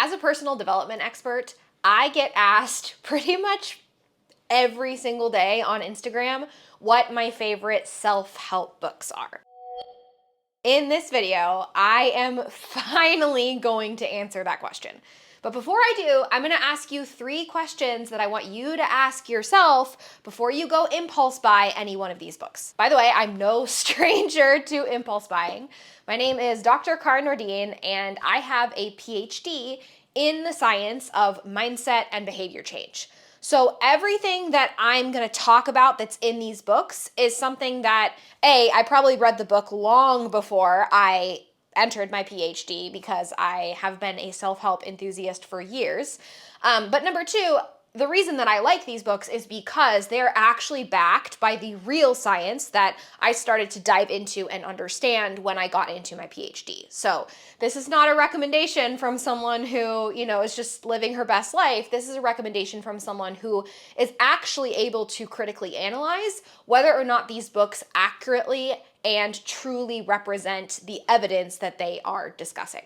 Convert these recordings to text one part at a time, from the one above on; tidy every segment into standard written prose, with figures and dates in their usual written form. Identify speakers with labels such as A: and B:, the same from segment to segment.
A: As a personal development expert, I get asked pretty much every single day on Instagram what my favorite self-help books are. In this video, I am finally going to answer that question. But before I do, I'm gonna ask you 3 questions that I want you to ask yourself before you go impulse buy any one of these books. By the way, I'm no stranger to impulse buying. My name is Dr. Cara Nordin, and I have a PhD in the science of mindset and behavior change. So everything that I'm going to talk about that's in these books is something that, I probably read the book long before I entered my PhD because I have been a self-help enthusiast for years. But number 2, the reason that I like these books is because they're actually backed by the real science that I started to dive into and understand when I got into my PhD. So this is not a recommendation from someone who, is just living her best life. This is a recommendation from someone who is actually able to critically analyze whether or not these books accurately and truly represent the evidence that they are discussing.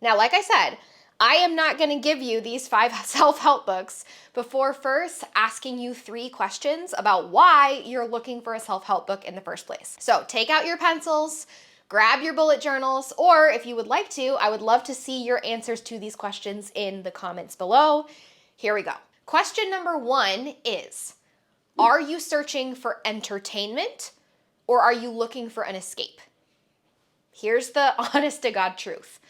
A: Now, like I said, I am not going to give you these 5 self-help books before first asking you 3 questions about why you're looking for a self-help book in the first place. So take out your pencils, grab your bullet journals, or if you would like to, I would love to see your answers to these questions in the comments below. Here we go. Question number 1 is, are you searching for entertainment or are you looking for an escape? Here's the honest to God truth.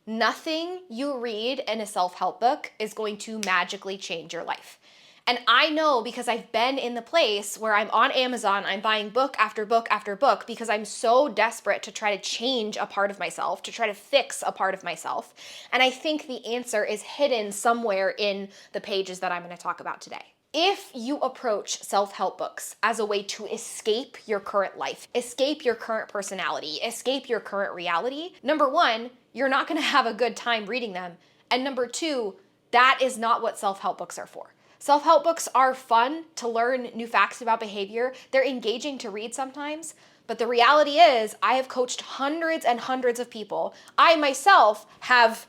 A: Nothing you read in a self-help book is going to magically change your life. And I know because I've been in the place where I'm on Amazon, I'm buying book after book after book because I'm so desperate to try to change a part of myself, to try to fix a part of myself. And I think the answer is hidden somewhere in the pages that I'm going to talk about today. If you approach self-help books as a way to escape your current life, escape your current personality, escape your current reality, number 1, you're not going to have a good time reading them. And number 2, that is not what self-help books are for. Self-help books are fun to learn new facts about behavior. They're engaging to read sometimes. But the reality is, I have coached hundreds and hundreds of people. I myself have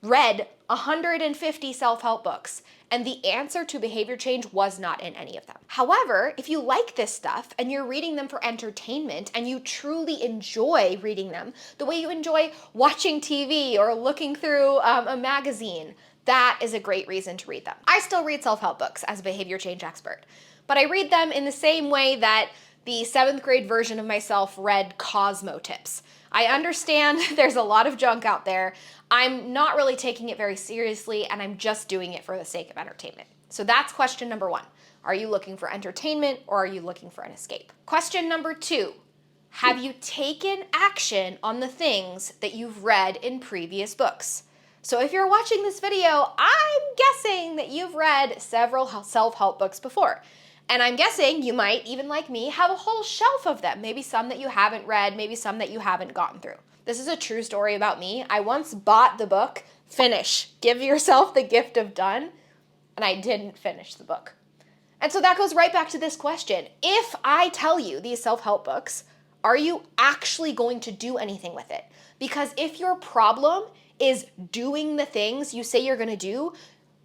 A: read 150 self-help books, and the answer to behavior change was not in any of them. However, if you like this stuff and you're reading them for entertainment and you truly enjoy reading them the way you enjoy watching TV or looking through a magazine, that is a great reason to read them. I still read self-help books as a behavior change expert, but I read them in the same way that the 7th grade version of myself read Cosmo tips. I understand there's a lot of junk out there. I'm not really taking it very seriously, and I'm just doing it for the sake of entertainment. So that's question number 1. Are you looking for entertainment or are you looking for an escape? Question number 2, have you taken action on the things that you've read in previous books? So if you're watching this video, I'm guessing that you've read several self-help books before. And I'm guessing you might, even like me, have a whole shelf of them. Maybe some that you haven't read, maybe some that you haven't gotten through. This is a true story about me. I once bought the book, Finish, Give Yourself the Gift of Done, and I didn't finish the book. And so that goes right back to this question. If I tell you these self-help books, are you actually going to do anything with it? Because if your problem is doing the things you say you're going to do,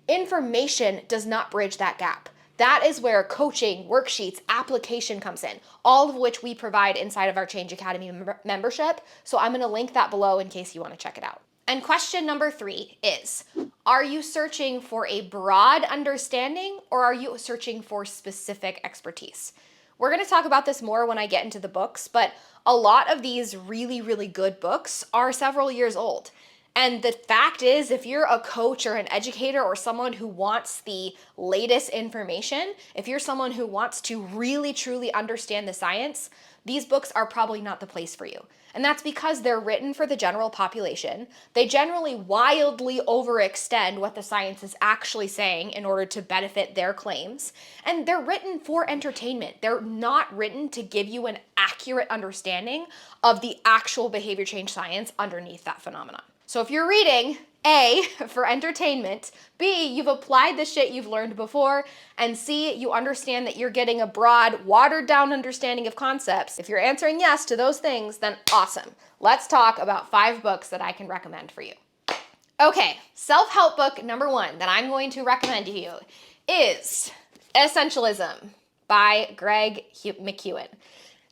A: information does not bridge that gap. That is where coaching, worksheets, application comes in, all of which we provide inside of our Change Academy membership. So I'm going to link that below in case you want to check it out. And question number 3 is, are you searching for a broad understanding or are you searching for specific expertise? We're going to talk about this more when I get into the books, but a lot of these really, really good books are several years old. And the fact is, if you're a coach or an educator or someone who wants the latest information, if you're someone who wants to really, truly understand the science, these books are probably not the place for you. And that's because they're written for the general population. They generally wildly overextend what the science is actually saying in order to benefit their claims. And they're written for entertainment. They're not written to give you an accurate understanding of the actual behavior change science underneath that phenomenon. So if you're reading A, for entertainment, B, you've applied the shit you've learned before, and C, you understand that you're getting a broad, watered down understanding of concepts, if you're answering yes to those things, then awesome. Let's talk about 5 books that I can recommend for you. Okay, self-help book number 1 that I'm going to recommend to you is Essentialism by Greg McKeown.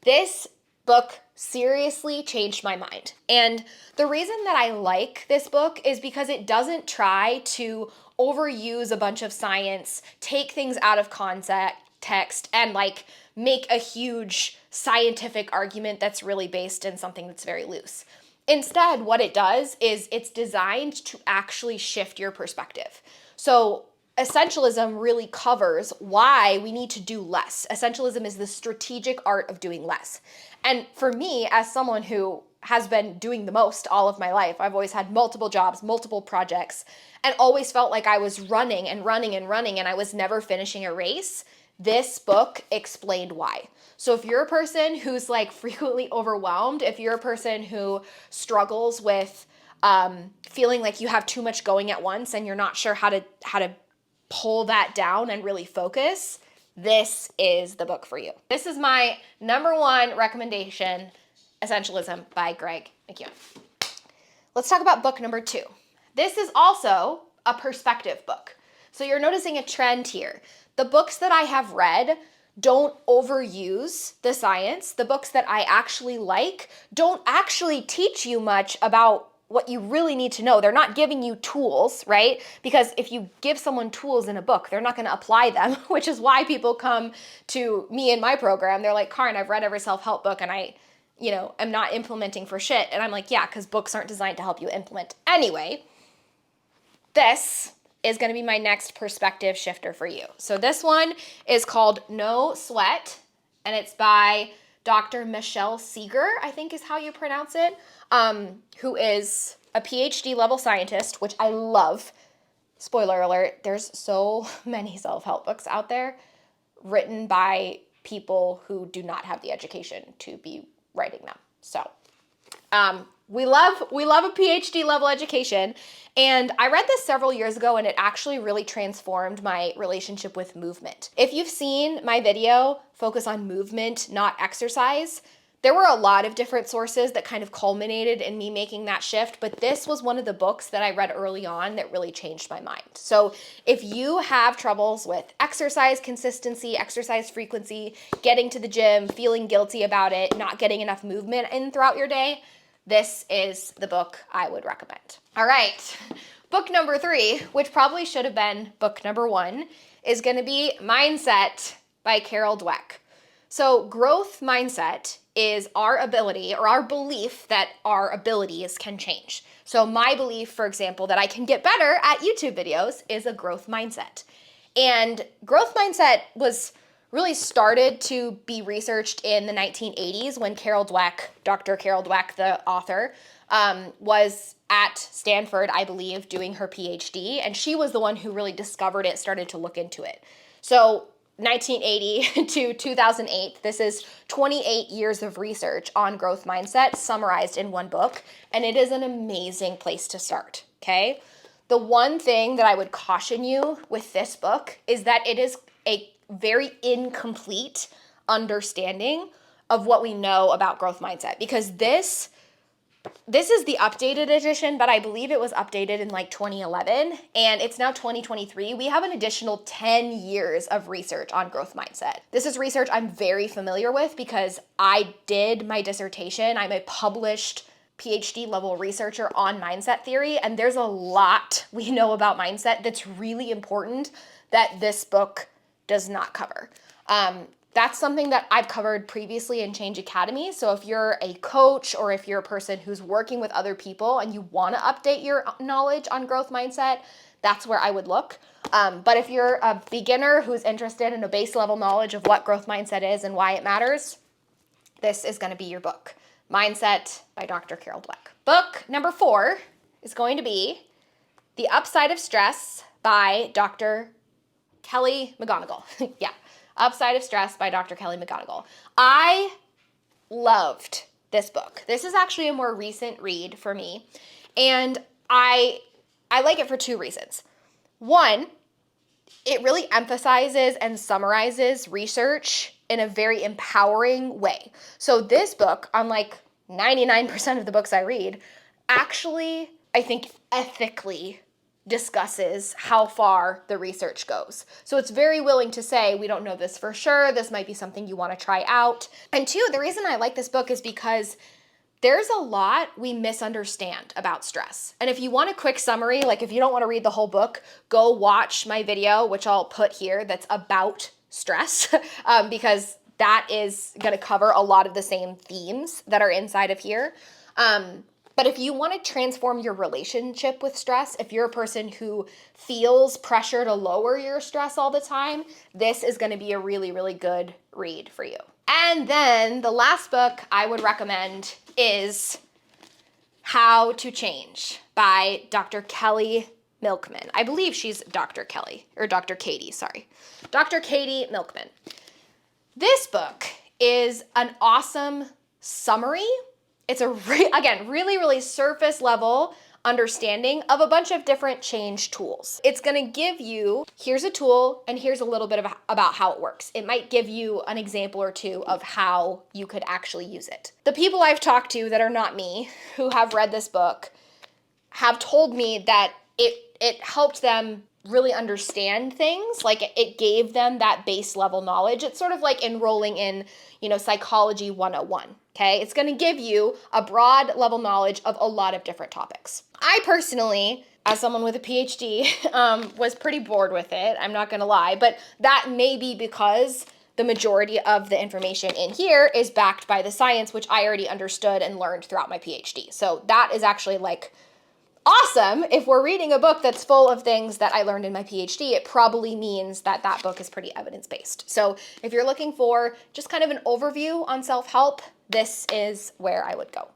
A: This book seriously changed my mind. And the reason that I like this book is because it doesn't try to overuse a bunch of science, take things out of context, and like make a huge scientific argument that's really based in something that's very loose. Instead, what it does is it's designed to actually shift your perspective. So essentialism really covers why we need to do less. Essentialism is the strategic art of doing less. And for me, as someone who has been doing the most all of my life, I've always had multiple jobs, multiple projects, and always felt like I was running and running and running, and I was never finishing a race. This book explained why. So if you're a person who's like frequently overwhelmed, if you're a person who struggles with feeling like you have too much going at once and you're not sure how to pull that down and really focus, this is the book for you. This is my number 1 recommendation, Essentialism by Greg McKeown. Let's talk about book number 2. This is also a perspective book. So you're noticing a trend here. The books that I have read don't overuse the science. The books that I actually like don't actually teach you much about what you really need to know. They're not giving you tools, right? Because if you give someone tools in a book, they're not going to apply them, which is why people come to me in my program. They're like, Karin, I've read every self-help book and I, am not implementing for shit. And I'm like, yeah, because books aren't designed to help you implement. Anyway, this is going to be my next perspective shifter for you. So this one is called No Sweat, and it's by Dr. Michelle Segar, I think is how you pronounce it, who is a PhD level scientist, which I love. Spoiler alert, there's so many self-help books out there written by people who do not have the education to be writing them. So we love a PhD level education. And I read this several years ago and it actually really transformed my relationship with movement. If you've seen my video, Focus on Movement, Not Exercise, there were a lot of different sources that kind of culminated in me making that shift, but this was one of the books that I read early on that really changed my mind. So if you have troubles with exercise consistency, exercise frequency, getting to the gym, feeling guilty about it, not getting enough movement in throughout your day, this is the book I would recommend. All right, book number 3, which probably should have been book number 1, is going to be Mindset by Carol Dweck. So growth mindset is our ability or our belief that our abilities can change. So my belief, for example, that I can get better at YouTube videos is a growth mindset. And growth mindset was really started to be researched in the 1980s when Carol Dweck, Dr. Carol Dweck, the author, was at Stanford, I believe, doing her PhD. And she was the one who really discovered it, started to look into it. So 1980 to 2008, this is 28 years of research on growth mindset summarized in one book. And it is an amazing place to start, okay? The one thing that I would caution you with this book is that it is a very incomplete understanding of what we know about growth mindset, because this is the updated edition, but I believe it was updated in like 2011 and it's now 2023. We have an additional 10 years of research on growth mindset. This is research I'm very familiar with because I did my dissertation. I'm a published PhD level researcher on mindset theory, and there's a lot we know about mindset that's really important that this book does not cover. That's something that I've covered previously in Change Academy. So if you're a coach or if you're a person who's working with other people and you want to update your knowledge on growth mindset, that's where I would look. But if you're a beginner who's interested in a base level knowledge of what growth mindset is and why it matters, this is going to be your book. Mindset by Dr. Carol Dweck. Book number 4 is going to be The Upside of Stress by Dr. Kelly McGonigal. Yeah. Upside of Stress by Dr. Kelly McGonigal. I loved this book. This is actually a more recent read for me, and I like it for 2 reasons. One, it really emphasizes and summarizes research in a very empowering way. So this book, unlike 99% of the books I read, actually I think, ethically discusses how far the research goes. So it's very willing to say, we don't know this for sure, this might be something you want to try out. And two, the reason I like this book is because there's a lot we misunderstand about stress. And if you want a quick summary, like if you don't want to read the whole book, go watch my video, which I'll put here, that's about stress, because that is going to cover a lot of the same themes that are inside of here. But if you want to transform your relationship with stress, if you're a person who feels pressure to lower your stress all the time, this is going to be a really, really good read for you. And then the last book I would recommend is How to Change by Dr. Kelly Milkman. I believe she's Dr. Kelly, or Dr. Katie, sorry. Dr. Katie Milkman. This book is an awesome summary. It's again, really, really surface level understanding of a bunch of different change tools. It's gonna give you, here's a tool and here's a little bit about how it works. It might give you an example or two of how you could actually use it. The people I've talked to that are not me, who have read this book, have told me that it helped them really understand things. Like it gave them that base level knowledge. It's sort of like enrolling in, Psychology 101. Okay, it's going to give you a broad level knowledge of a lot of different topics. I personally, as someone with a PhD, was pretty bored with it. I'm not going to lie, but that may be because the majority of the information in here is backed by the science, which I already understood and learned throughout my PhD. So that is actually like awesome. If we're reading a book that's full of things that I learned in my PhD, it probably means that that book is pretty evidence-based. So if you're looking for just kind of an overview on self-help, this is where I would go.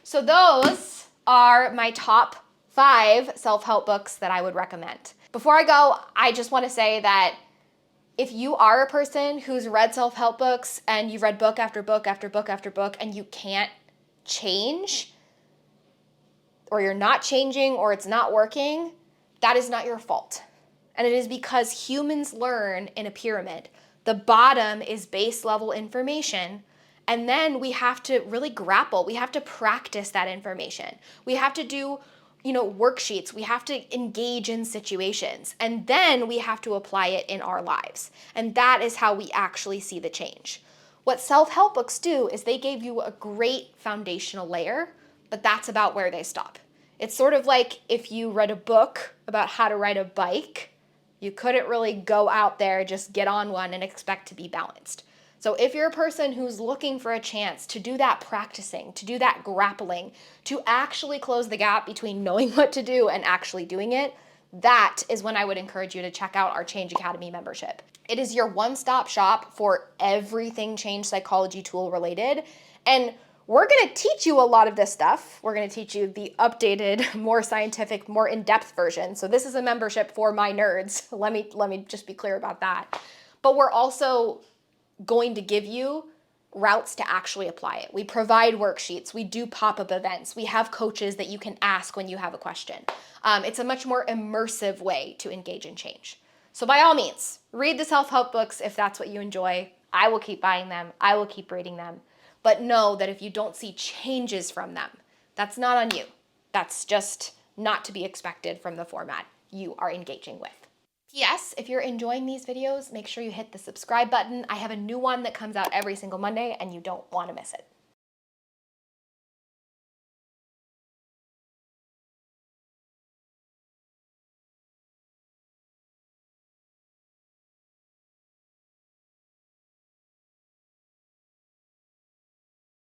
A: So those are my top 5 self-help books that I would recommend. Before I go, I just want to say that if you are a person who's read self-help books and you've read book after book after book after book and you can't change, or you're not changing, or it's not working, that is not your fault. And it is because humans learn in a pyramid. The bottom is base level information, and then we have to really grapple. We have to practice that information. We have to do, worksheets. We have to engage in situations, and then we have to apply it in our lives. And that is how we actually see the change. What self-help books do is they gave you a great foundational layer, but that's about where they stop. It's sort of like if you read a book about how to ride a bike, you couldn't really go out there, just get on one and expect to be balanced. So if you're a person who's looking for a chance to do that practicing, to do that grappling, to actually close the gap between knowing what to do and actually doing it, that is when I would encourage you to check out our Change Academy membership. It is your one-stop shop for everything change psychology tool related. And we're going to teach you a lot of this stuff. We're going to teach you the updated, more scientific, more in-depth version. So this is a membership for my nerds. Let me just be clear about that. But we're also going to give you routes to actually apply it. We provide worksheets. We do pop-up events. We have coaches that you can ask when you have a question. It's a much more immersive way to engage in change. So by all means, read the self-help books if that's what you enjoy. I will keep buying them. I will keep reading them. But know that if you don't see changes from them, that's not on you. That's just not to be expected from the format you are engaging with. P.S. If you're enjoying these videos, make sure you hit the subscribe button. I have a new one that comes out every single Monday and you don't want to miss it.